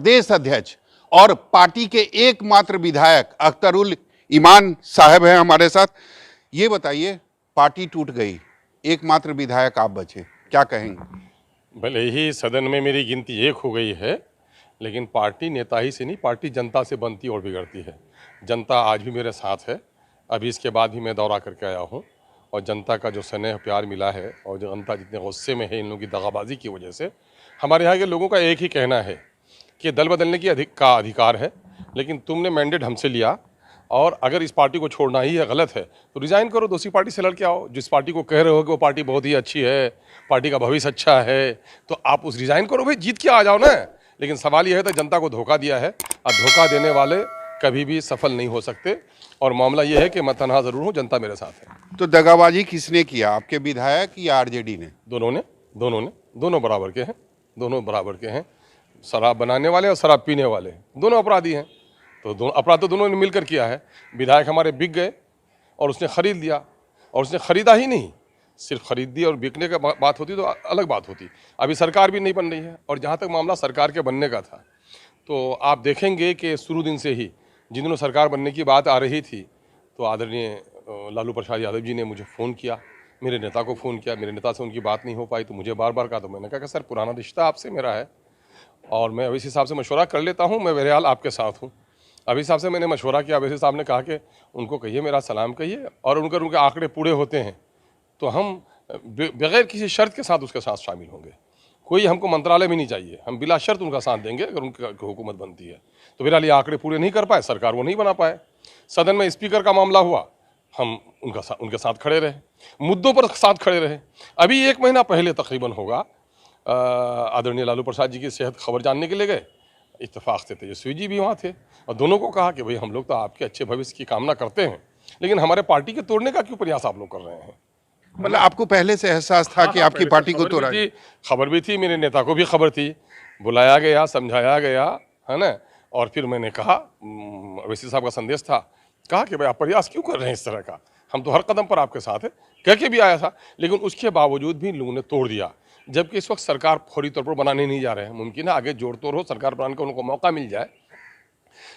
प्रदेश अध्यक्ष और पार्टी के एकमात्र विधायक अख्तरुल ईमान साहब हैं हमारे साथ। ये बताइए, पार्टी टूट गई, एकमात्र विधायक आप बचे, क्या कहेंगे? भले ही सदन में मेरी गिनती 1 हो गई है, लेकिन पार्टी नेता ही से नहीं, पार्टी जनता से बनती और बिगड़ती है। जनता आज भी मेरे साथ है, अभी इसके बाद भी मैं दौरा करके आया हूँ, और जनता का जो स्नेह प्यार मिला है और जो जनता जितने गुस्से में है इन लोगों की दगाबाजी की वजह से, हमारे यहाँ के लोगों का एक ही कहना है कि दल बदलने की अधिकार है, लेकिन तुमने मैंडेट हमसे लिया और अगर इस पार्टी को छोड़ना ही है, गलत है, तो रिज़ाइन करो, दूसरी पार्टी से लड़ के आओ। जिस पार्टी को कह रहे हो कि वो पार्टी बहुत ही अच्छी है, पार्टी का भविष्य अच्छा है, तो आप उस रिज़ाइन करो भाई, जीत के आ जाओ ना। लेकिन सवाल यह है तो जनता को धोखा दिया है, और धोखा देने वाले कभी भी सफल नहीं हो सकते। और मामला यह है कि मैं तनहा ज़रूर हूँ, जनता मेरे साथ है। तो दगाबाजी किसने किया, आपके विधायक या आरजेडी ने? दोनों बराबर के हैं, दोनों बराबर के हैं। शराब बनाने वाले और शराब पीने वाले दोनों अपराधी हैं, तो दोनों अपराध तो दोनों ने मिलकर किया है। विधायक हमारे बिक गए और उसने खरीद लिया, और उसने खरीदा ही नहीं, सिर्फ खरीदी और बिकने का बात होती तो अलग बात होती। अभी सरकार भी नहीं बन रही है, और जहाँ तक मामला सरकार के बनने का था, तो आप देखेंगे कि शुरू दिन से ही जिन दिनों सरकार बनने की बात आ रही थी, तो आदरणीय लालू प्रसाद यादव जी ने मुझे फ़ोन किया, मेरे नेता को फ़ोन किया, मेरे नेता से उनकी बात नहीं हो पाई तो मुझे बार बार कहा। तो मैंने कहा कि सर, पुराना रिश्ता आपसे मेरा है और मैं इस हिसाब से मशवरा कर लेता हूँ, मैं बहरहाल आपके साथ हूँ। अभी हिसाब से मैंने मशवरा किया, वैसे साहब ने कहा कि उनको कहिए मेरा सलाम कहिए, और उनके आंकड़े पूरे होते हैं तो हम बगैर किसी शर्त के साथ उसके साथ शामिल होंगे। कोई हमको मंत्रालय भी नहीं चाहिए, हम बिला शर्त उनका साथ देंगे अगर उनकी हुकूमत बनती है। तो बहरहाल ये आंकड़े पूरे नहीं कर पाए, सरकार वो नहीं बना पाए। सदन में स्पीकर का मामला हुआ, हम उनके साथ खड़े रहे, मुद्दों पर साथ खड़े रहे। अभी 1 महीना पहले तकरीबन होगा, आदरणीय लालू प्रसाद जी की सेहत खबर जानने के लिए गए, इत्तेफाक से तेजस्वी जी भी वहाँ थे, और दोनों को कहा कि भाई हम लोग तो आपके अच्छे भविष्य की कामना करते हैं, लेकिन हमारे पार्टी के तोड़ने का क्यों प्रयास आप लोग कर रहे हैं? मतलब आपको पहले से एहसास था कि आपकी पार्टी को तोड़ा? खबर भी थी, मेरे नेता को भी खबर थी, बुलाया गया, समझाया गया, है ना। और फिर मैंने कहा, ओवैसी साहब का संदेश था, कहा कि भाई आप प्रयास क्यों कर रहे हैं इस तरह का, हम तो हर कदम पर आपके साथ है, कह के भी आया था। लेकिन उसके बावजूद भी लोगों ने तोड़ दिया, जबकि इस वक्त सरकार फौरी तौर पर बनाने नहीं जा रहे हैं। मुमकिन है आगे जोड़ तोड़ हो, सरकार बनाने का उनको मौका मिल जाए।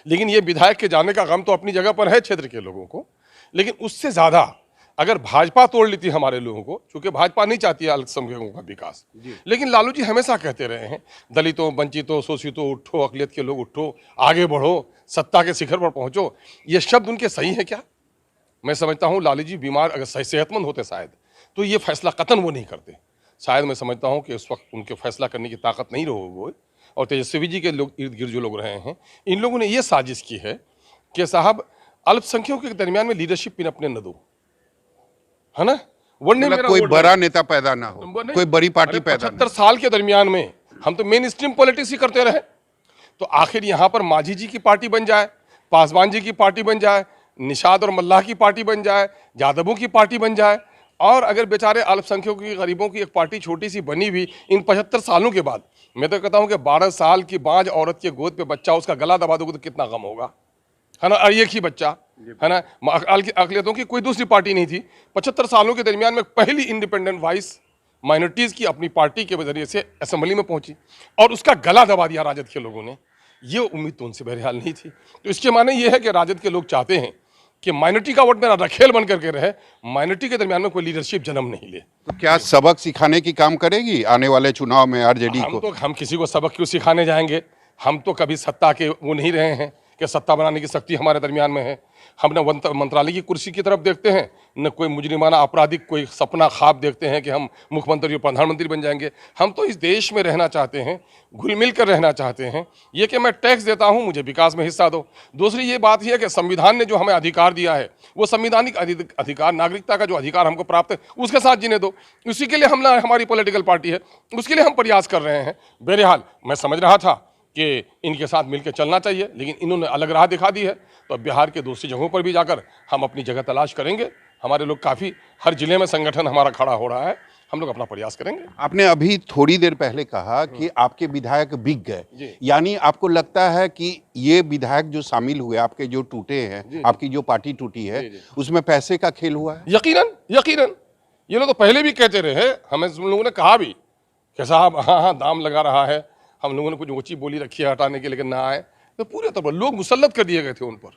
लेकिन ये विधायक के जाने का गम तो अपनी जगह पर है क्षेत्र के लोगों को, लेकिन उससे ज़्यादा अगर भाजपा तोड़ लेती हमारे लोगों को, क्योंकि भाजपा नहीं चाहती है अल्पसंख्यकों का विकास, लेकिन लालू जी हमेशा कहते रहे हैं, दलितों, वंचितों, शोषितों उठो, अकलियत के लोग उठो, आगे बढ़ो, सत्ता के शिखर पर पहुंचो। ये शब्द उनके सही है क्या? मैं समझता हूँ लालू जी बीमार, अगर सेहतमंद होते शायद, तो ये फैसला कतन वो नहीं करते। शायद मैं समझता हूँ कि उस वक्त उनके फैसला करने की ताकत नहीं रही वो, और तेजस्वी जी के लोग इर्द गिर्द जो लोग रहे हैं, इन लोगों ने ये साजिश की है कि साहब अल्पसंख्यकों के दरमियान में लीडरशिप पिन अपने न दो, है ना। मतलब कोई बड़ा नेता पैदा ना हो, कोई बड़ी पार्टी पैदा ना हो। 75 साल के दरमियान में हम तो मेन स्ट्रीम पॉलिटिक्स ही करते रहे, तो आखिर यहाँ पर मांझी जी की पार्टी बन जाए, पासवान जी की पार्टी बन जाए, निषाद और मल्लाह की पार्टी बन जाए, यादवों की पार्टी बन जाए, और अगर बेचारे अल्पसंख्यकों की, गरीबों की एक पार्टी छोटी सी बनी भी इन 75 सालों के बाद, मैं तो कहता हूँ कि 12 साल की बांझ औरत के गोद पे बच्चा, उसका गला दबा दोगे तो कितना गम होगा, है ना। और एक ही बच्चा, है ना। अकलियतों की कोई दूसरी पार्टी नहीं थी। 75 सालों के दरमियान में पहली इंडिपेंडेंट वॉइस माइनॉरिटीज़ की अपनी पार्टी के जरिए से असेंबली में पहुंची, और उसका गला दबा दिया राजद के लोगों ने। ये उम्मीद तो उनसे बहरहाल नहीं थी। तो इसके माने ये है कि राजद के लोग चाहते हैं कि माइनॉरिटी का वोट मेरा रखेल बन करके रहे, माइनॉरिटी के दरमियान में कोई लीडरशिप जन्म नहीं ले। तो क्या सबक सिखाने की काम करेगी आने वाले चुनाव में आरजेडी को? हम किसी को सबक क्यों सिखाने जाएंगे? हम तो कभी सत्ता के वो नहीं रहे हैं कि सत्ता बनाने की शक्ति हमारे दरमियान में है। हम न मंत्रालय की कुर्सी की तरफ देखते हैं, न कोई मुजरिमाना आपराधिक कोई सपना ख्वाब देखते हैं कि हम मुख्यमंत्री और प्रधानमंत्री बन जाएंगे। हम तो इस देश में रहना चाहते हैं, घुल मिल कर रहना चाहते हैं। ये कि मैं टैक्स देता हूँ, मुझे विकास में हिस्सा दो। दूसरी ये बात है कि संविधान ने जो हमें अधिकार दिया है, वो संवैधानिक अधिकार, नागरिकता का जो अधिकार हमको प्राप्त है, उसके साथ जीने दो। उसी के लिए हमारी पॉलिटिकल पार्टी है, उसके लिए हम प्रयास कर रहे हैं। बहरहाल मैं समझ रहा था कि इनके साथ मिलकर चलना चाहिए, लेकिन इन्होंने अलग राह दिखा दी है। तो अब बिहार के दूसरी जगहों पर भी जाकर हम अपनी जगह तलाश करेंगे। हमारे लोग काफ़ी, हर जिले में संगठन हमारा खड़ा हो रहा है, हम लोग अपना प्रयास करेंगे। आपने अभी थोड़ी देर पहले कहा कि आपके विधायक बिक गए, यानी आपको लगता है कि ये विधायक जो शामिल हुए, आपके जो टूटे हैं, आपकी जो पार्टी टूटी है, उसमें पैसे का खेल हुआ है? यकीनन, यकीनन। ये लोग तो पहले भी कहते रहे, हमें लोगों ने कहा भी कि साहब हाँ दाम लगा रहा है, हम लोगों ने कुछ ऊंची बोली रखी है हटाने के, लेकिन ना आए। तो पूरे तौर पर लोग मुसल्लत कर दिए गए थे उन पर,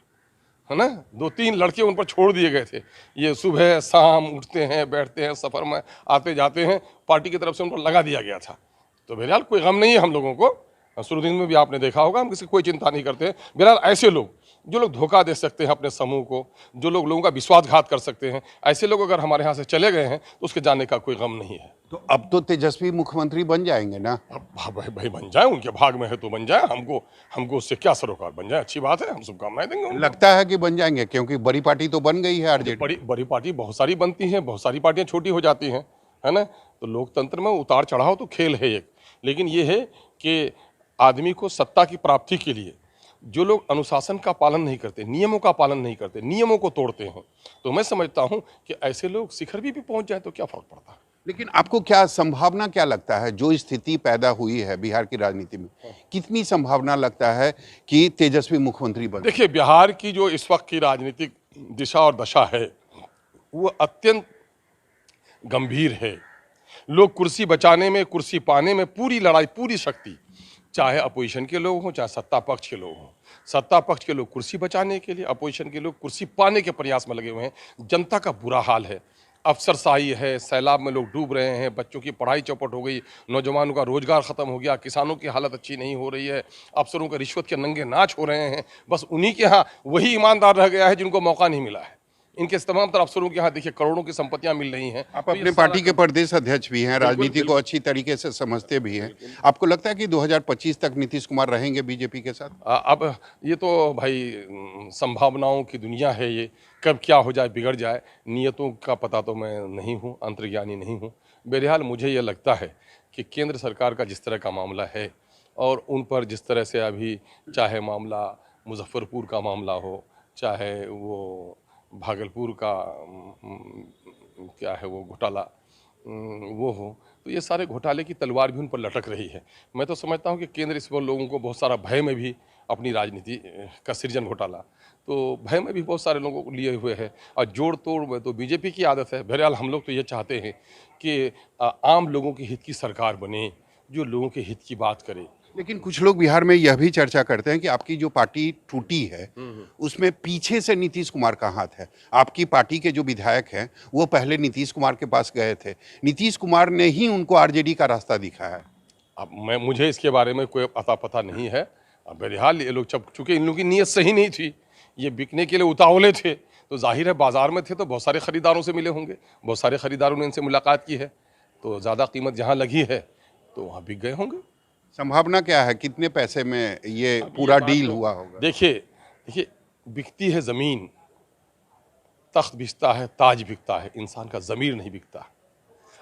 है ना। 2-3 लड़के उन पर छोड़ दिए गए थे। ये सुबह शाम उठते हैं, बैठते हैं, सफ़र में आते जाते हैं, पार्टी की तरफ से उन पर लगा दिया गया था। तो बहरहाल कोई गम नहीं है हम लोगों को। शुरू दिन में भी आपने देखा होगा, हम किसी कोई चिंता नहीं करते। बहरहाल ऐसे लोग जो लोग धोखा दे सकते हैं अपने समूह को, जो लोग लोगों का विश्वासघात कर सकते हैं, ऐसे लोग अगर हमारे यहाँ से चले गए हैं तो उसके जाने का कोई गम नहीं है। तो अब तो तेजस्वी मुख्यमंत्री बन जाएंगे ना? अब भाई बन जाए, उनके भाग में है तो बन जाए। हमको उससे क्या सरोकार, बन जाए, अच्छी बात है, हम शुभकामनाएं देंगे उनको। लगता है कि बन जाएंगे, क्योंकि बड़ी पार्टी तो बन गई है आरजेडी। बड़ी पार्टी बहुत सारी बनती हैं, बहुत सारी पार्टियां छोटी हो जाती हैं, है ना। तो लोकतंत्र में उतार चढ़ाव तो खेल है एक, लेकिन ये है कि आदमी को सत्ता की प्राप्ति के लिए जो लोग अनुशासन का पालन नहीं करते, नियमों का पालन नहीं करते, नियमों को तोड़ते हैं, तो मैं समझता हूं कि ऐसे लोग शिखर भी पहुंच जाए तो क्या फर्क पड़ता है। लेकिन आपको क्या संभावना क्या लगता है, जो स्थिति पैदा हुई है बिहार की राजनीति में, कितनी संभावना लगता है कि तेजस्वी मुख्यमंत्री बने? देखिए, बिहार की जो इस वक्त की राजनीतिक दिशा और दशा है वो अत्यंत गंभीर है। लोग कुर्सी बचाने में, कुर्सी पाने में पूरी लड़ाई, पूरी शक्ति, चाहे अपोजिशन के लोग हों चाहे सत्ता पक्ष के लोग हों। सत्ता पक्ष के लोग कुर्सी बचाने के लिए, अपोजिशन के लोग कुर्सी पाने के प्रयास में लगे हुए हैं। जनता का बुरा हाल है, अफसरशाही है, सैलाब में लोग डूब रहे हैं, बच्चों की पढ़ाई चौपट हो गई, नौजवानों का रोजगार खत्म हो गया, किसानों की हालत अच्छी नहीं हो रही है, अफसरों के रिश्वत के नंगे नाच हो रहे हैं। बस उन्हीं के यहाँ वही ईमानदार रह गया है जिनको मौका नहीं मिला है। इनके तमाम तरह अफसरों के यहाँ देखिए करोड़ों की संपत्तियां मिल रही हैं। आप अपने पार्टी के प्रदेश अध्यक्ष भी हैं, राजनीति को अच्छी तरीके से समझते भी हैं। आपको लगता है कि 2025 तक नीतीश कुमार रहेंगे बीजेपी के साथ? अब ये तो भाई संभावनाओं की दुनिया है, ये कब क्या हो जाए, बिगड़ जाए, नियतों का पता तो मैं नहीं हूँ, अंतर्ज्ञानी नहीं हूँ। बहरहाल मुझे ये लगता है कि केंद्र सरकार का जिस तरह का मामला है और उन पर जिस तरह से अभी, चाहे मामला मुजफ्फरपुर का मामला हो, चाहे वो भागलपुर का क्या है वो घोटाला वो हो, तो ये सारे घोटाले की तलवार भी उन पर लटक रही है। मैं तो समझता हूँ कि केंद्र इस पर लोगों को बहुत सारा भय में भी अपनी राजनीति का सृजन, घोटाला तो भय में भी बहुत सारे लोगों को लिए हुए है, और जोड़ तोड़ में तो बीजेपी की आदत है। बहरहाल हम लोग तो ये चाहते हैं कि आम लोगों के हित की सरकार बने, जो लोगों के हित की बात करे। लेकिन कुछ लोग बिहार में यह भी चर्चा करते हैं कि आपकी जो पार्टी टूटी है उसमें पीछे से नीतीश कुमार का हाथ है। आपकी पार्टी के जो विधायक हैं वो पहले नीतीश कुमार के पास गए थे, नीतीश कुमार ने ही उनको आरजेडी का रास्ता दिखाया। अब मुझे इसके बारे में कोई अता पता नहीं है। अब बहरहाल ये लोग चूंकि इन लोगों की नीयत सही नहीं थी, ये बिकने के लिए उतावले थे, तो जाहिर है बाजार में थे तो बहुत सारे खरीदारों से मिले होंगे, बहुत सारे खरीदारों ने इनसे मुलाकात की है, तो ज़्यादा कीमत जहाँ लगी है तो वहाँ बिक गए होंगे। संभावना क्या है, कितने पैसे में ये पूरा डील हुआ होगा? देखिए बिकती है ज़मीन, तख्त बिकता है, ताज बिकता है, इंसान का ज़मीर नहीं बिकता।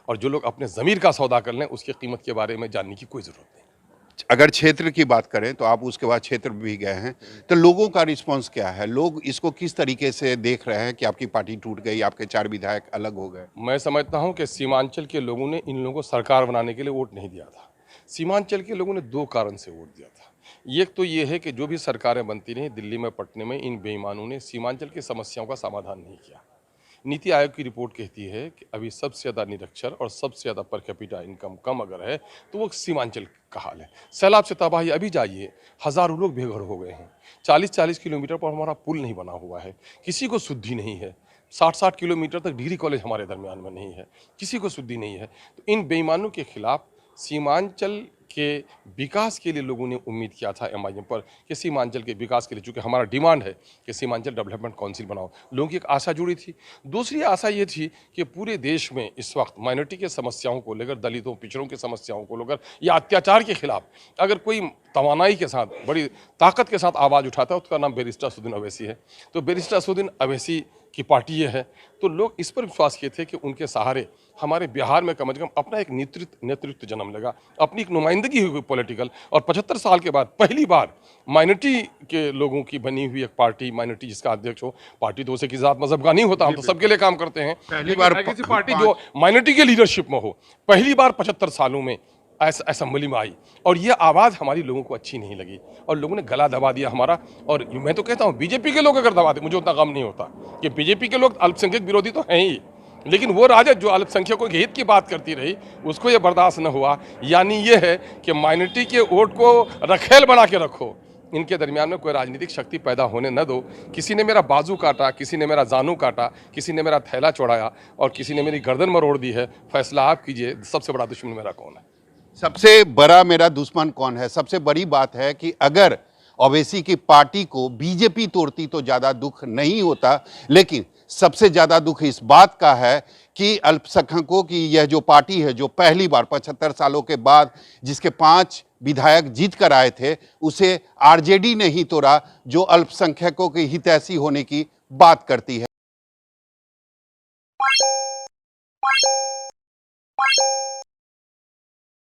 और जो लोग अपने ज़मीर का सौदा कर लें उसकी कीमत के बारे में जानने की कोई ज़रूरत नहीं। अगर क्षेत्र की बात करें तो आप उसके बाद क्षेत्र भी गए हैं, तो लोगों का रिस्पांस क्या है? लोग इसको किस तरीके से देख रहे हैं कि आपकी पार्टी टूट गई, आपके 4 विधायक अलग हो गए? मैं समझता हूं कि सीमांचल के लोगों ने इन लोगों को सरकार बनाने के लिए वोट नहीं दिया था। सीमांचल के लोगों ने 2 कारण से वोट दिया था। एक तो ये है कि जो भी सरकारें बनती रहीं दिल्ली में, पटने में, इन बेईमानों ने सीमांचल की समस्याओं का समाधान नहीं किया। नीति आयोग की रिपोर्ट कहती है कि अभी सबसे ज़्यादा निरक्षर और सबसे ज़्यादा पर कैपिटा इनकम कम अगर है तो वो सीमांचल का हाल है। सैलाब से तबाही, अभी जाइए, हज़ारों लोग बेघर हो गए हैं। 40-40 किलोमीटर पर हमारा पुल नहीं बना हुआ है, किसी को शुद्धि नहीं है। 60-60 किलोमीटर तक डिग्री कॉलेज हमारे दरमियान में नहीं है, किसी को शुद्धि नहीं है। तो इन बेईमानों के खिलाफ सीमांचल के विकास के लिए लोगों ने उम्मीद किया था एमआईएम पर कि सीमांचल के विकास के लिए, चूँकि हमारा डिमांड है कि सीमांचल डेवलपमेंट काउंसिल बनाओ, लोगों की एक आशा जुड़ी थी। दूसरी आशा ये थी कि पूरे देश में इस वक्त माइनॉरिटी के समस्याओं को लेकर, दलितों, पिछड़ों की समस्याओं को लेकर या अत्याचार के खिलाफ अगर कोई तवानाई के साथ, बड़ी ताकत के साथ आवाज़ उठाता है, उसका नाम बैरिस्टर असदुद्दीन अवैसी है। तो बैरिस्टर असदुद्दीन अवैसी की पार्टी ये है, तो लोग इस पर विश्वास किए थे कि उनके सहारे हमारे बिहार में कम से कम अपना एक नेतृत्व जन्म लेगा, अपनी एक नुमाइंदगी हुई पॉलिटिकल। और 75 साल के बाद पहली बार माइनॉरिटी के लोगों की बनी हुई एक पार्टी, माइनॉरिटी जिसका अध्यक्ष हो। पार्टी तो उसे किसी जात मजहब का नहीं होता, हम तो सबके लिए काम करते हैं। पहली बार किसी पार्टी जो माइनॉरिटी के लीडरशिप में हो, पहली बार 75 सालों में असेंबली में आई, और ये आवाज़ हमारी लोगों को अच्छी नहीं लगी और लोगों ने गला दबा दिया हमारा। और मैं तो कहता हूँ बीजेपी के लोग अगर दबाते, मुझे उतना गम नहीं होता कि बीजेपी के लोग अल्पसंख्यक विरोधी तो हैं ही, लेकिन वो राजद जो अल्पसंख्यकों के हित की बात करती रही उसको ये बर्दाश्त न हुआ। यानी ये है कि माइनॉरिटी के वोट को रखेल बना के रखो, इनके दरमियान में कोई राजनीतिक शक्ति पैदा होने न दो। किसी ने मेरा बाजू काटा, किसी ने मेरा जानू काटा, किसी ने मेरा थैला चौड़ाया और किसी ने मेरी गर्दन मरोड़ दी है। फैसला आप कीजिए, सबसे बड़ा दुश्मन मेरा कौन है। सबसे बड़ा मेरा दुश्मन कौन है? सबसे बड़ी बात है कि अगर ओवैसी की पार्टी को बीजेपी तोड़ती तो ज्यादा दुख नहीं होता, लेकिन सबसे ज्यादा दुख इस बात का है कि अल्पसंख्यकों की यह जो पार्टी है, जो पहली बार 75 सालों के बाद जिसके 5 विधायक जीत कर आए थे, उसे आरजेडी ने ही तोड़ा, जो अल्पसंख्यकों की हितैषी होने की बात करती है।